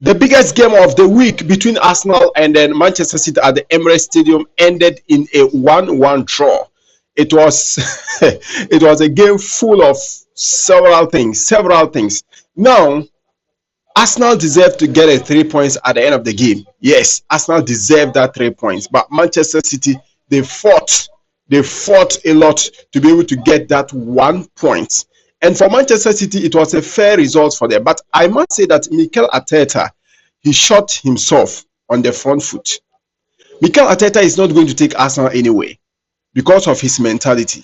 The biggest game of the week between Arsenal and then Manchester City at the Emirates Stadium ended in a 1-1 draw. It was it was a game full of several things. Now, Arsenal deserved to get a 3 points at the end of the game. Yes, Arsenal deserved that 3 points, but Manchester City, they fought a lot to be able to get that 1 point. And for Manchester City, it was a fair result for them. But I must say that Mikel Arteta, he shot himself on the front foot. Mikel Arteta is not going to take Arsenal anywhere because of his mentality.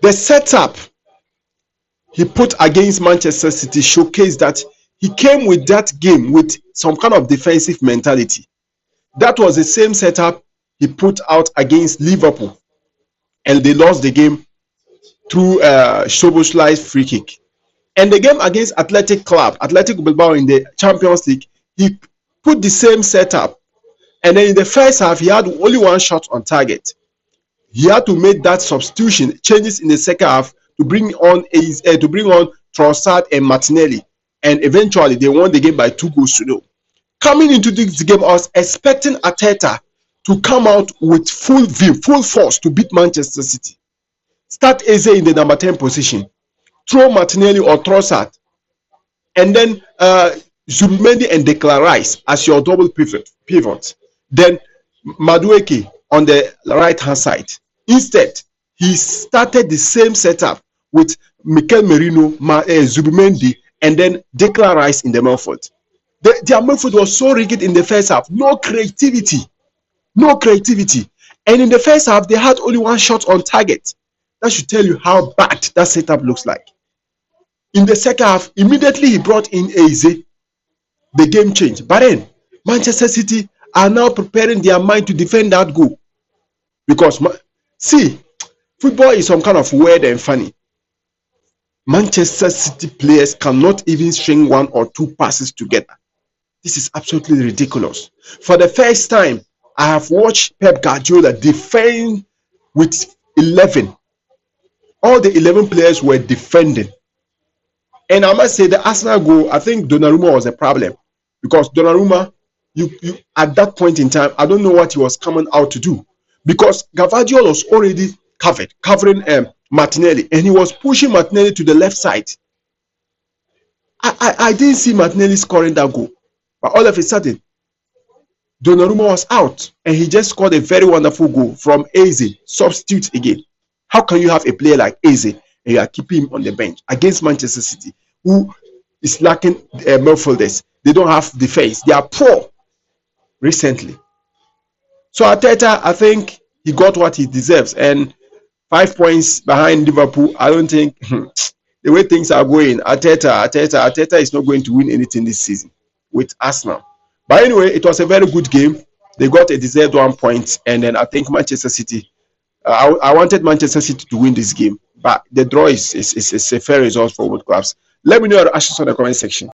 The setup he put against Manchester City showcased that he came with that game with some kind of defensive mentality. That was the same setup he put out against Liverpool, and they lost the game through Szoboszlai's free kick. And the game against Athletic Bilbao in the Champions League, he put the same setup. And then in the first half, he had only one shot on target. He had to make that substitution changes in the second half to bring on Trossard and Martinelli, and eventually they won the game by 2-0. Coming into this game, I was expecting Arteta to come out with full force to beat Manchester City. Start Eze in the number 10 position, throw Martinelli or Trossard, and then Zubimendi and Declan Rice as your double pivot. Then Madueke on the right hand side. Instead, he started the same setup with Mikel Merino, Zubimendi, and then Declan Rice in the midfield. Their midfield was so rigid in the first half, no creativity. And in the first half, they had only one shot on target. That should tell you how bad that setup looks like. In the second half, immediately he brought in Eze. The game changed. But then, Manchester City are now preparing their mind to defend that goal. Because, see, football is some kind of weird and funny. Manchester City players cannot even string one or two passes together. This is absolutely ridiculous. For the first time, I have watched Pep Guardiola defend with 11. All the 11 players were defending. And I must say, the Arsenal goal, I think Donnarumma was a problem. Because Donnarumma, you at that point in time, I don't know what he was coming out to do. Because Gvardiol was already covering Martinelli. And he was pushing Martinelli to the left side. I didn't see Martinelli scoring that goal. But all of a sudden, Donnarumma was out. And he just scored a very wonderful goal from Eze. Substitute again. How can you have a player like Eze and you are keeping him on the bench against Manchester City, who is lacking midfielders? They don't have defense. They are poor recently. So Arteta, I think he got what he deserves. And 5 points behind Liverpool, I don't think the way things are going, Arteta is not going to win anything this season with Arsenal. But anyway, it was a very good game. They got a deserved 1 point. And then I think Manchester City, I wanted Manchester City to win this game, but the draw is a fair result for both clubs. Let me know your actions on the comment section.